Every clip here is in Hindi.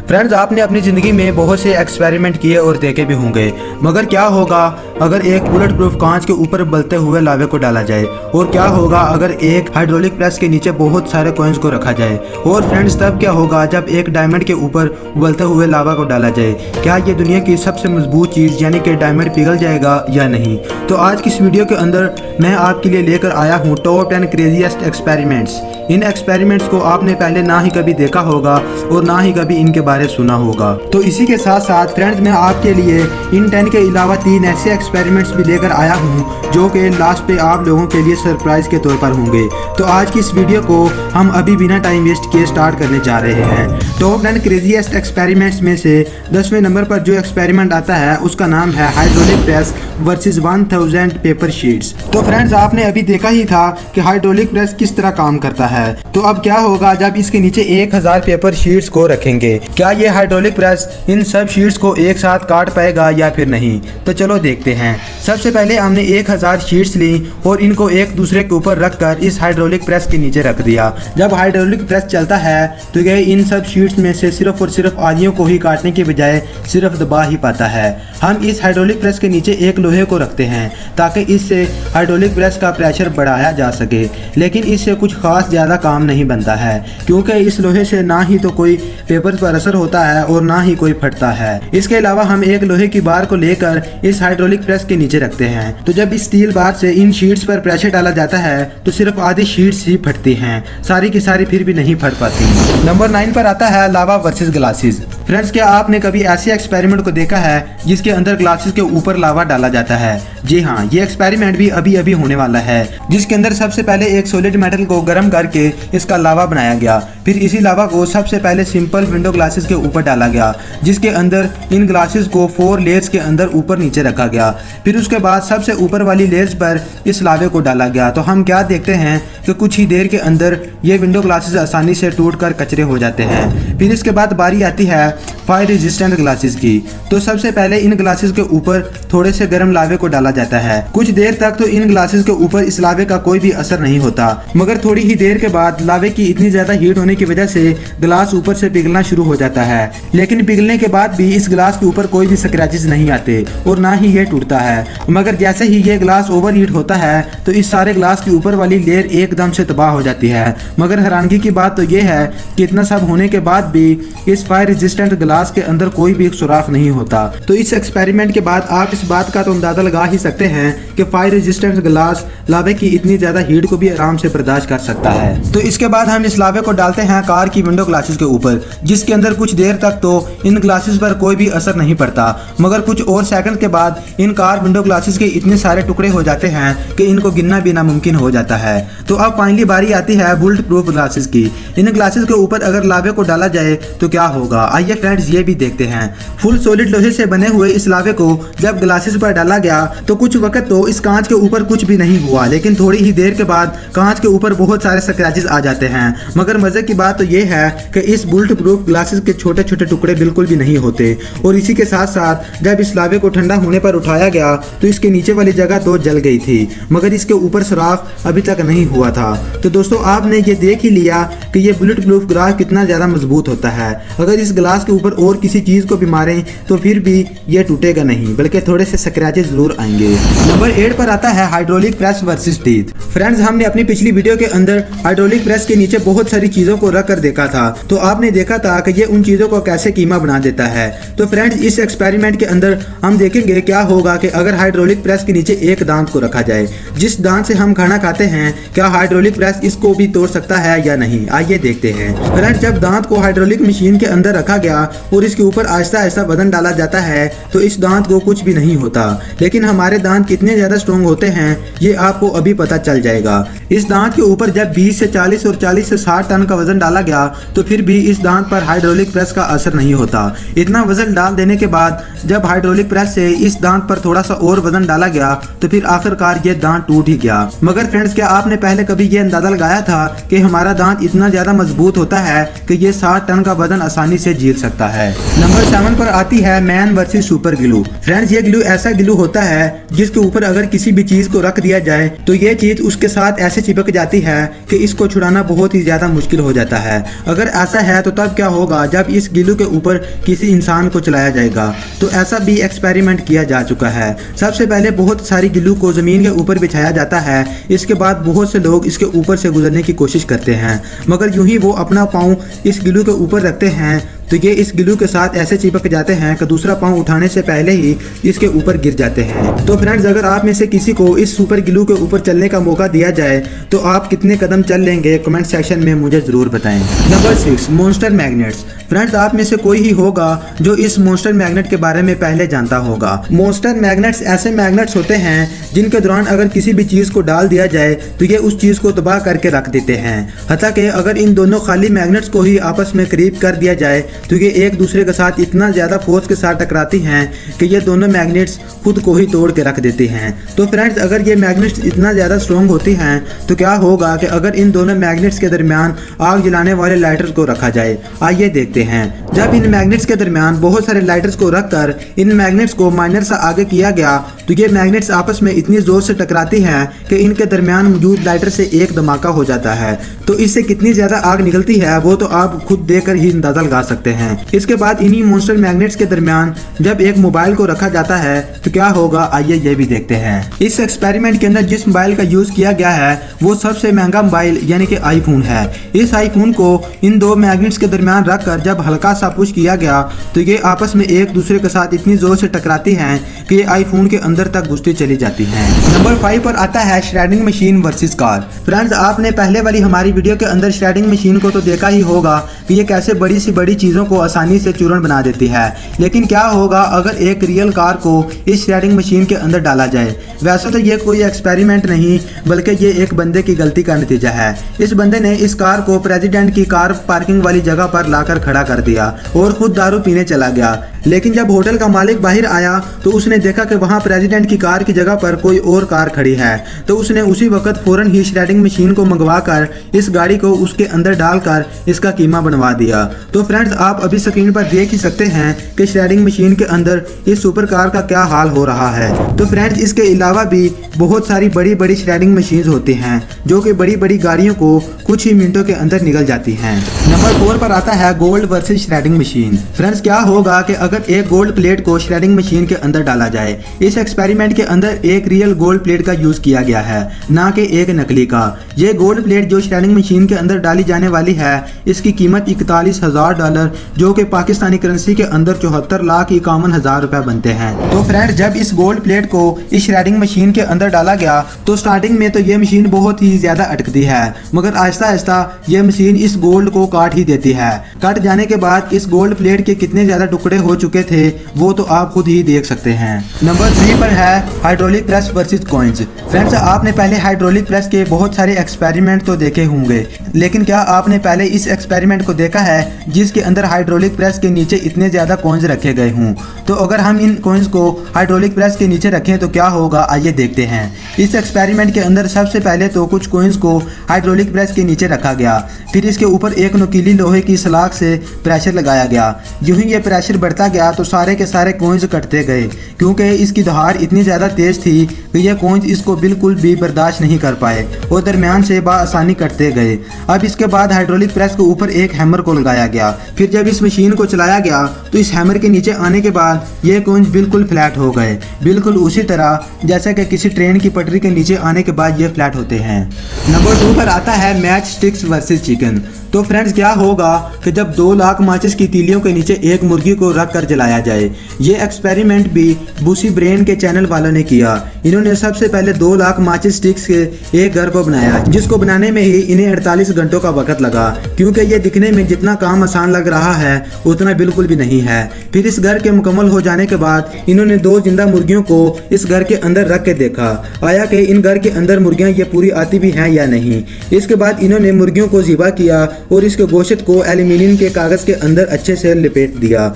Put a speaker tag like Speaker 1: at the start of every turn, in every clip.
Speaker 1: फ्रेंड्स, आपने अपनी ज़िंदगी में बहुत से एक्सपेरिमेंट किए और देखे भी होंगे, मगर क्या होगा अगर एक बुलेट प्रूफ कांच के ऊपर उबलते हुए लावे को डाला जाए, और क्या होगा अगर एक हाइड्रोलिक प्रेस के नीचे बहुत सारे कॉइन्स को रखा जाए, और फ्रेंड्स तब क्या होगा जब एक डायमंड के ऊपर उबलते हुए लावा को डाला जाए। क्या ये दुनिया की सबसे मजबूत चीज़ यानी कि डायमंड पिघल जाएगा या नहीं। तो आज की इस वीडियो के अंदर मैं आपके लिए लेकर आया हूँ टॉप 10 क्रेजीएस्ट एक्सपेरिमेंट्स। इन एक्सपेरिमेंट्स को आपने पहले ना ही कभी देखा होगा और ना ही कभी इनके बारे सुना होगा। तो इसी के साथ साथ फ्रेंड्स, मैं आपके लिए इन 10 के अलावा 3 ऐसे एक्सपेरिमेंट्स भी लेकर आया हूँ जो कि लास्ट पे आप लोगों के लिए सरप्राइज के तौर पर होंगे। तो आज की इस वीडियो को हम अभी बिना टाइम वेस्ट किए स्टार्ट करने जा रहे हैं। टॉप 10 क्रेजीएस्ट एक्सपेरिमेंट्स में से 10वें नंबर पर जो एक्सपेरिमेंट आता है उसका नाम है hydraulic press versus 1000 paper sheets. तो फ्रेंड्स, आपने अभी देखा ही था कि हाइड्रोलिक प्रेस किस तरह काम करता है। तो अब क्या होगा जब इसके नीचे 1000 पेपर शीट्स को रखेंगे। क्या ये हाइड्रोलिक प्रेस इन सब शीट्स को एक साथ काट पाएगा या फिर नहीं। तो चलो देखते हैं। सबसे पहले हमने 1000 शीट्स ली और इनको एक दूसरे के ऊपर रखकर इस हाइड्रोलिक प्रेस के नीचे रख दिया। जब हाइड्रोलिक प्रेस चलता है तो ये इन सब शीट्स में से सिर्फ और सिर्फ आधियों को ही काटने के बजाय सिर्फ दबा ही पाता है। हम इस हाइड्रोलिक प्रेस के नीचे एक लोहे को रखते हैं ताकि इससे हाइड्रोलिक प्रेस का प्रेशर बढ़ाया जा सके, लेकिन इससे कुछ खास ज़्यादा काम नहीं बनता है क्योंकि इस लोहे से ना ही तो कोई पेपर पर असर होता है और ना ही कोई फटता है। इसके अलावा हम एक लोहे की बार को लेकर इस हाइड्रोलिक प्रेस के नीचे रखते हैं। तो जब इस स्टील बार से इन शीट्स पर प्रेशर डाला जाता है तो सिर्फ आधी शीट्स ही फटती हैं, सारी की सारी फिर भी नहीं फट पाती। नंबर 9 पर आता है लावा वर्सेस ग्लासेस। फ्रेंड्स, क्या आपने कभी ऐसे एक्सपेरिमेंट को देखा है जिसके अंदर ग्लासेस के ऊपर लावा डाला जाता है? जी हाँ, ये एक्सपेरिमेंट भी अभी अभी होने वाला है, जिसके अंदर सबसे पहले एक सॉलिड मेटल को गर्म करके इसका लावा बनाया गया। फिर इसी लावा को सबसे पहले सिंपल विंडो ग्लासेस के ऊपर डाला गया, जिसके अंदर इन ग्लासेस को 4 लेयर्स के अंदर ऊपर नीचे रखा गया। फिर उसके बाद सबसे ऊपर वाली लेयर्स पर इस लावे को डाला गया। तो हम क्या देखते हैं कि कुछ ही देर के अंदर ये विंडो ग्लासेस आसानी से टूटकर कचरे हो जाते हैं। फिर इसके बाद बारी आती है फायर रेजिस्टेंट ग्लासेस की। तो सबसे पहले इन ग्लासेस के ऊपर थोड़े से गर्म लावे को डाला जाता है। कुछ देर तक तो इन ग्लासेस के ऊपर इस लावे का कोई भी असर नहीं होता, मगर थोड़ी ही देर के बाद लावे की इतनी ज्यादा हीट होने की वजह से ग्लास ऊपर से पिघलना शुरू हो जाता है। लेकिन पिघलने के बाद भी इस ग्लास के ऊपर कोई भी स्क्रैचेस नहीं आते और ना ही ये टूटता है। मगर जैसे ही ये ग्लास ओवर हीट होता है तो इस सारे ग्लास के ऊपर वाली लेयर एकदम से तबाह हो जाती है। मगर हैरानगी की बात तो ये है कि इतना सब होने के बाद भी इस फायर रेजिस्टेंट ग्लास के अंदर कोई भी सुराख नहीं होता। तो इस एक्सपेरिमेंट के बाद आप इस बात का तो अंदाजा लगा ही सकते हैं कि फायर रेजिस्टेंट ग्लास लावे की इतनी ज्यादा हीट को भी आराम से बर्दाश्त कर सकता है। तो इसके बाद हम इस लावे को डालते हैं कार की विंडो ग्लासेस के ऊपर, जिसके अंदर कुछ देर तक तो इन ग्लासेस पर कोई भी असर नहीं पड़ता, मगर कुछ और सेकंड के बाद इन कार विंडो ग्लासेस के इतने सारे टुकड़े हो जाते हैं कि इनको गिनना भी नामुमकिन हो जाता है। तो अब फाइनली बारी आती है बुलेट प्रूफ ग्लासेस की। इन ग्लासेस के ऊपर अगर लावे को डाला जाए तो क्या होगा, आइए फ्रेंड्स ये भी देखते हैं। फुल सॉलिड लोहे से बने हुए इस लावे को जब ग्लासेस पर डाला गया तो कुछ वक्त तो इस कांच के ऊपर कुछ भी नहीं हुआ, लेकिन थोड़ी ही देर के बाद कांच के ऊपर बहुत सारे स्क्रैचेस आ जाते हैं। मगर मजे की बात तो ये है कि इस बुलेट प्रूफ ग्लासेस के छोटे छोटे टुकड़े बिल्कुल भी नहीं होते। और इसी के साथ साथ जब इस लावे को ठंडा होने पर उठाया गया तो इसके नीचे वाली जगह तो जल गई थी, मगर इसके ऊपर सुराख अभी तक नहीं हुआ था। तो दोस्तों, आपने ये देख ही लिया कि ये बुलेट प्रूफ ग्लास कितना ज्यादा मजबूत होता है। अगर इस ग्लास के ऊपर और किसी चीज को भी मारें तो फिर भी ये टूटेगा नहीं, बल्कि थोड़े से स्क्रैचेस जरूर आएंगे। नंबर 8 पर आता है hydraulic press versus teeth. Friends, हमने अपनी पिछली वीडियो के अंदर हाइड्रोलिक प्रेस के नीचे बहुत सारी चीजों को रख कर देखा था। तो आपने देखा था कि ये उन चीजों को कैसे कीमा बना देता है। तो फ्रेंड्स, इस एक्सपेरिमेंट के अंदर हम देखेंगे क्या होगा कि अगर हाइड्रोलिक प्रेस के नीचे एक दांत को रखा जाए, जिस दांत से हम खाना खाते हैं, क्या हाइड्रोलिक प्रेस इसको भी तोड़ सकता है या नहीं। आइए देखते हैं। फ्रेंड्स, जब दांत को हाइड्रोलिक मशीन के अंदर रखा गया और इसके ऊपर आहिस्ता आहिस्ता वजन डाला जाता है तो इस दांत को कुछ भी नहीं होता। लेकिन हमारे दांत कितने ज्यादा स्ट्रॉन्ग होते हैं ये आपको अभी पता चल जाएगा। इस दांत के ऊपर जब 20 से 40 और 40 से 60 टन का वजन डाला गया तो फिर भी इस दांत पर हाइड्रोलिक प्रेस का असर नहीं होता। इतना वजन डाल देने के बाद जब हाइड्रोलिक प्रेस से इस दांत पर थोड़ा सा और वजन डाला गया तो फिर आखिरकार ये दांत टूट ही गया। मगर फ्रेंड्स, क्या आपने पहले कभी ये अंदाजा लगाया था कि हमारा दांत इतना ज्यादा मजबूत होता है कि ये 60 टन का वजन आसानी से झेल सकता है। नंबर 7 पर आती है man versus super glue. Friends, ये ग्लू ऐसा ग्लू होता है जिसके ऊपर अगर किसी भी चीज को रख दिया जाए तो ये चीज उसके साथ ऐसे चिपक जाती है कि इसको छुड़ाना बहुत ही ज्यादा मुश्किल हो जाता है। अगर ऐसा है तो तब क्या होगा जब इस ग्लू के ऊपर किसी इंसान को चलाया जाएगा। तो ऐसा भी एक्सपेरिमेंट किया जा चुका है। सबसे पहले बहुत सारी ग्लू को जमीन के ऊपर बिछाया जाता है। इसके बाद बहुत से लोग इसके ऊपर से गुजरने की कोशिश करते हैं, मगर यूं ही वो अपना पाँव इस ग्लू के ऊपर रखते हैं तो ये इस ग्लू के साथ ऐसे चिपक जाते हैं कि दूसरा पाँव उठाने से पहले ही इसके ऊपर गिर जाते हैं। तो फ्रेंड्स, अगर आप में से किसी को इस सुपर ग्लू के ऊपर चलने का मौका दिया जाए तो आप कितने कदम चल लेंगे, कमेंट सेक्शन में मुझे जरूर बताएं। Number 6, monster magnets. फ्रेंड्स, आप में से कोई ही होगा जो इस मॉन्स्टर मैग्नेट के बारे में पहले जानता होगा। मॉन्स्टर मैग्नेट्स ऐसे मैग्नेट्स होते हैं जिनके दौरान अगर किसी भी चीज को डाल दिया जाए तो ये उस चीज को तबाह करके रख देते हैं। हालांकि अगर इन दोनों खाली मैग्नेट्स को ही आपस में करीब कर दिया जाए तो ये एक दूसरे के साथ इतना ज्यादा फोर्स के साथ टकराती हैं कि ये दोनों मैग्नेट्स खुद को ही तोड़ के रख देती हैं। तो फ्रेंड्स, अगर ये मैग्नेट्स इतना ज्यादा स्ट्रॉन्ग होती हैं तो क्या होगा कि अगर इन दोनों मैग्नेट्स के दरमियान आग जलाने वाले लाइटर्स को रखा जाए। आइए देखते हैं। जब इन मैग्नेट्स के दरमियान बहुत सारे लाइटर्स को रखकर इन मैग्नेट्स को माइनर से आगे किया गया तो ये मैग्नेट्स आपस में इतनी जोर से टकराती हैं कि इनके दरमियान मौजूद लाइटर से एक धमाका हो जाता है। तो इससे कितनी ज्यादा आग निकलती है वो तो आप खुद देखकर ही अंदाजा लगा सकते हैं। इसके बाद इन्हीं मॉन्स्टर मैग्नेट्स के दरमियान जब एक मोबाइल को रखा जाता है तो क्या होगा, आइए ये भी देखते हैं। इस एक्सपेरिमेंट के अंदर जिस मोबाइल का यूज किया गया है वो सबसे महंगा मोबाइल यानी कि आईफोन है। इस आईफोन को इन दो मैग्नेट्स के दरमियान रखकर जब हल्का सा पुश किया गया तो ये आपस में एक दूसरे के साथ इतनी जोर से टकराती हैं कि ये आईफोन के अंदर तक घुसती चली जाती हैं। नंबर 5 पर आता है shredding machine versus car. Friends, आपने पहले वाली हमारी वीडियो के अंदर श्रेडिंग मशीन को तो देखा ही होगा कि ये कैसे बड़ी सी बड़ी चीजों को आसानी से चूर्ण बना देती है। लेकिन क्या होगा अगर एक रियल कार को इस श्रेडिंग मशीन के अंदर डाला जाए। वैसे तो ये कोई एक्सपेरिमेंट नहीं बल्कि ये एक बंदे की गलती का नतीजा है। इस बंदे ने इस कार को प्रेसिडेंट की कार पार्किंग वाली जगह पर लाकर खड़ा कर दिया और खुद दारू पीने चला गया। लेकिन जब होटल का मालिक बाहर आया तो उसने देखा कि वहां प्रेसिडेंट की कार की जगह पर कोई और कार खड़ी है। तो उसने उसी वक्त फौरन ही श्रेडिंग मशीन को मंगवाकर इस गाड़ी को उसके अंदर डालकर इसका कीमा बनवा दिया। तो फ्रेंड्स, आप अभी स्क्रीन पर देख ही सकते हैं कि श्रेडिंग मशीन के अंदर इस सुपर कार का क्या हाल हो रहा है। तो फ्रेंड्स, इसके अलावा भी बहुत सारी बड़ी बड़ी श्रेडिंग मशीन होती हैं जो कि बड़ी बड़ी गाड़ियों को कुछ ही मिनटों के अंदर निकल जाती हैं। नंबर 4 पर आता है gold versus shredding machine. Friends, क्या होगा कि अगर एक गोल्ड प्लेट को श्रेडिंग मशीन के अंदर डाला जाए। इस एक्सपेरिमेंट के अंदर एक रियल गोल्ड प्लेट का यूज किया गया है, ना कि एक नकली का। ये गोल्ड प्लेट जो श्रेडिंग मशीन के अंदर डाली जाने वाली है इसकी कीमत $41,000 जो कि पाकिस्तानी करेंसी के अंदर 74,51,000 रुपए बनते हैं। तो फ्रेंड्स, जब इस गोल्ड प्लेट को इस श्रेडिंग मशीन के अंदर डाला गया तो स्टार्टिंग में तो ये मशीन बहुत ही ज्यादा अटकती है, मगर आहिस्ता आहिस्ता ये मशीन इस गोल्ड को काट ही देती है। काट जाने के बाद इस गोल्ड प्लेट के कितने ज्यादा टुकड़े हो चुके थे वो तो आप खुद ही देख सकते हैं। नंबर 3 पर है hydraulic press versus coins. Friends, आपने पहले हाइड्रोलिक प्रेस के बहुत सारे एक्सपेरिमेंट तो देखे होंगे, लेकिन क्या आपने पहले इस एक्सपेरिमेंट को देखा है जिसके अंदर हाइड्रोलिक प्रेस के नीचे इतने ज्यादा कॉइंस रखे गए हों। तो अगर हम इन कॉइंस को हाइड्रोलिक प्रेस के नीचे रखें तो क्या होगा, आइए देखते हैं। इस एक्सपेरिमेंट के अंदर सबसे पहले तो कुछ कॉइंस को हाइड्रोलिक प्रेस के नीचे रखा गया, फिर इसके ऊपर एक नुकीली लोहे की सलाख से प्रेशर लगाया गया। यूं ही ये प्रेशर बढ़ता गया तो सारे के सारे कॉइंस कटते गए, क्योंकि इसकी धार इतनी ज़्यादा तेज़ थी कि ये कॉइंस इसको बिल्कुल भी बर्दाश्त नहीं कर पाए और दरमियान से बआसानी कटते गए। अब इसके बाद हाइड्रोलिक प्रेस के ऊपर एक हैमर को लगाया गया। फिर जब इस मशीन को चलाया गया तो इस हैमर के नीचे आने के बाद ये कॉइंस बिल्कुल फ्लैट हो गए, बिल्कुल उसी तरह जैसे कि किसी ट्रेन की पटरी के नीचे आने के बाद ये फ्लैट होते हैं। नंबर 2 पर आता है मैच स्टिक्स वर्सेस चिकन। तो फ्रेंड्स, क्या होगा कि जब 2 लाख माचिस की तीलियों के नीचे एक मुर्गी को रख कर जलाया जाए। ये एक्सपेरिमेंट भी बूसी ब्रेन के चैनल वालों ने किया। इन्होंने सबसे पहले 2 लाख माचिस स्टिक्स के एक घर को बनाया, जिसको बनाने में ही इन्हें 48 घंटों का वक्त लगा, क्योंकि ये दिखने में जितना काम आसान लग रहा है उतना बिल्कुल भी नहीं है। फिर इस घर के मुकम्मल हो जाने के बाद इन्होंने 2 जिंदा मुर्गियों को इस घर के अंदर रख के देखा आया कि इन घर के अंदर मुर्गियां ये पूरी आती भी हैं या नहीं। इसके बाद इन्होंने मुर्गियों को ज़िबा किया और इसके गोश्त को एल्यूमिनियम के कागज़ के अंदर अच्छे से लपेट दिया,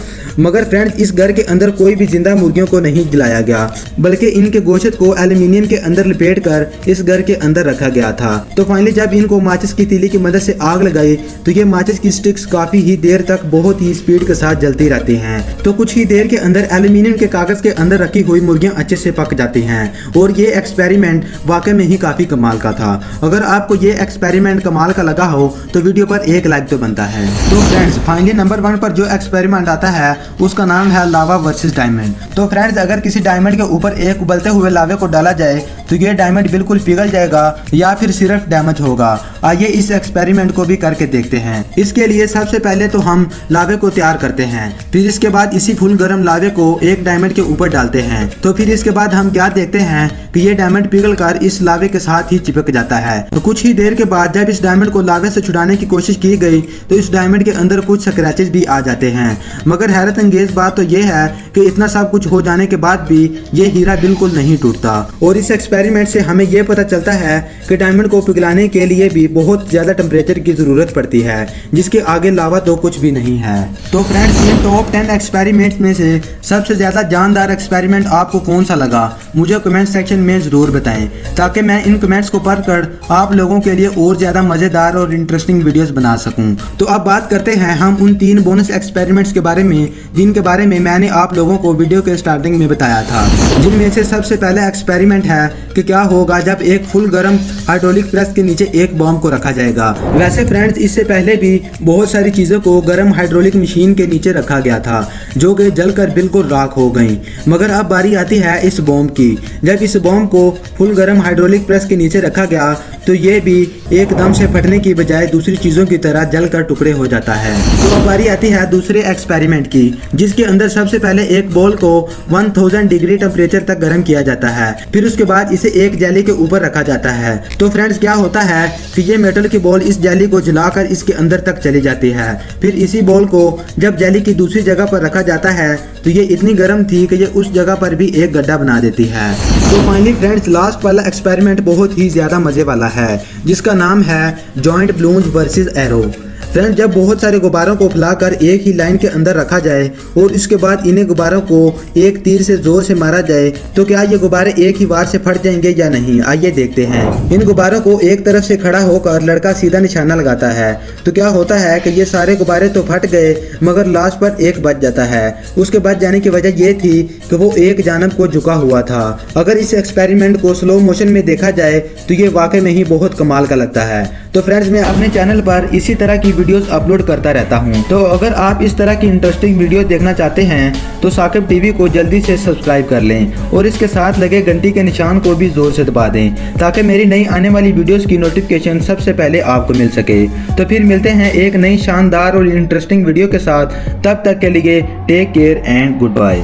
Speaker 1: मगर फ्रेंड्स इस घर के अंदर कोई भी जिंदा मुर्गियों को नहीं जलाया गया, बल्कि इनके गोश्त को एल्यूमिनियम के अंदर लपेटकर इस घर के अंदर रखा गया था। तो फाइनली जब इनको माचिस की तीली की मदद से आग लगाई तो ये माचिस की स्टिक्स काफी ही देर तक बहुत ही स्पीड के साथ जलती रहती हैं। तो कुछ ही देर के अंदर एल्यूमिनियम के कागज के अंदर रखी हुई मुर्गियां अच्छे से पक जाती हैं और ये एक्सपेरिमेंट वाकई में ही काफी कमाल का था। अगर आपको ये एक्सपेरिमेंट कमाल का लगा हो तो वीडियो पर एक लाइक तो बनता है। तो फ्रेंड्स फाइनली नंबर 1 पर जो एक्सपेरिमेंट आता है उसका नाम है लावा वर्सेस डायमंड। तो फ्रेंड्स अगर किसी डायमंड के ऊपर एक उबलते हुए लावे को डाला जाए तो ये डायमंड बिल्कुल पिघल जाएगा या फिर सिर्फ डैमेज होगा। आइए इस एक्सपेरिमेंट को भी करके देखते हैं। इसके लिए सबसे पहले तो हम लावे को तैयार करते हैं, फिर इसके बाद इसी फुल गर्म लावे को एक डायमंड के ऊपर डालते हैं। तो फिर इसके बाद हम क्या देखते हैं कि ये डायमंड पिघल कर इस लावे के साथ ही चिपक जाता है। तो कुछ ही देर के बाद जब इस डायमंड को लावे से छुड़ाने की कोशिश की गई तो इस डायमंड के अंदर कुछ स्क्रैचेस भी आ जाते हैं। मगर हैरत अंगेज बात तो ये है कि इतना सब कुछ हो जाने के बाद भी ये हीरा बिल्कुल नहीं टूटता। और इस एक्सपेरिमेंट से हमें ये पता चलता है कि डायमंड को पिघलाने के लिए भी बहुत ज्यादा टेम्परेचर की जरूरत पड़ती है, जिसके आगे लावा तो कुछ भी नहीं है। तो फ्रेंड्स इन टॉप 10 एक्सपेरिमेंट्स में से सबसे ज्यादा जानदार एक्सपेरिमेंट आपको कौन सा लगा मुझे कमेंट सेक्शन में जरूर बताएं, ताकि मैं इन कमेंट्स को पढ़कर आप लोगों के लिए और ज्यादा मजेदार और इंटरेस्टिंग वीडियोस बना सकूं। तो अब बात करते हैं हम उन 3 बोनस एक्सपेरिमेंट्स के बारे में जिनके बारे में मैंने आप लोगों को वीडियो के स्टार्टिंग में बताया था। जिनमें से सबसे पहला एक्सपेरिमेंट है कि क्या होगा जब एक फुल गर्म हाइड्रोलिक प्रेस के नीचे एक बॉम्ब को रखा जाएगा। वैसे फ्रेंड्स इससे पहले भी बहुत सारी चीजों को गर्म हाइड्रोलिक मशीन के नीचे रखा गया था जो कि जलकर बिल्कुल राख हो गई, मगर अब बारी आती है इस बॉम्ब की। जब इस बॉम्ब को फुल गर्म हाइड्रोलिक प्रेस के नीचे रखा गया तो ये भी एकदम से फटने की बजाय दूसरी चीजों की तरह जलकर टुकड़े हो जाता है। तो अब बारी आती है दूसरे एक्सपेरिमेंट की, जिसके अंदर सबसे पहले एक बॉल को 1000 डिग्री टेम्परेचर तक गर्म किया जाता है, फिर उसके बाद इसे एक जेली के ऊपर रखा जाता है। तो फ्रेंड्स क्या होता है कि ये मेटल की बॉल इस जेली को जलाकर इसके अंदर तक चली जाती है। फिर इसी बॉल को जब जेली की दूसरी जगह पर रखा जाता है तो ये इतनी गर्म थी कि ये उस जगह पर भी एक गड्ढा बना देती है। तो फाइनली फ्रेंड्स लास्ट वाला एक्सपेरिमेंट बहुत ही ज्यादा मजे वाला है, जिसका नाम है joint balloons versus arrow. Friends जब बहुत सारे गुब्बारों को फैलाकर एक ही लाइन के अंदर रखा जाए और इसके बाद इन्हें गुब्बारों को एक तीर से जोर से मारा जाए तो क्या ये गुब्बारे एक ही बार से फट जाएंगे या नहीं, आइए देखते हैं। इन गुब्बारों को एक तरफ से खड़ा होकर लड़का सीधा निशाना लगाता है तो क्या होता है कि ये सारे गुब्बारे तो फट गए मगर लास्ट पर एक बच जाता है। उसके बच जाने की वजह ये थी कि वो एक जानब को झुका हुआ था। अगर इस एक्सपेरिमेंट को स्लो मोशन में देखा जाए तो ये वाकई में ही बहुत कमाल का लगता है। तो फ्रेंड्स मैं अपने चैनल पर इसी तरह की वीडियोस अपलोड करता रहता हूं, तो अगर आप इस तरह की इंटरेस्टिंग वीडियो देखना चाहते हैं तो साकिब टीवी को जल्दी से सब्सक्राइब कर लें और इसके साथ लगे घंटी के निशान को भी जोर से दबा दें ताकि मेरी नई आने वाली वीडियोस की नोटिफिकेशन सबसे पहले आपको मिल सके। तो फिर मिलते हैं एक नई शानदार और इंटरेस्टिंग वीडियो के साथ, तब तक के लिए take care and good bye.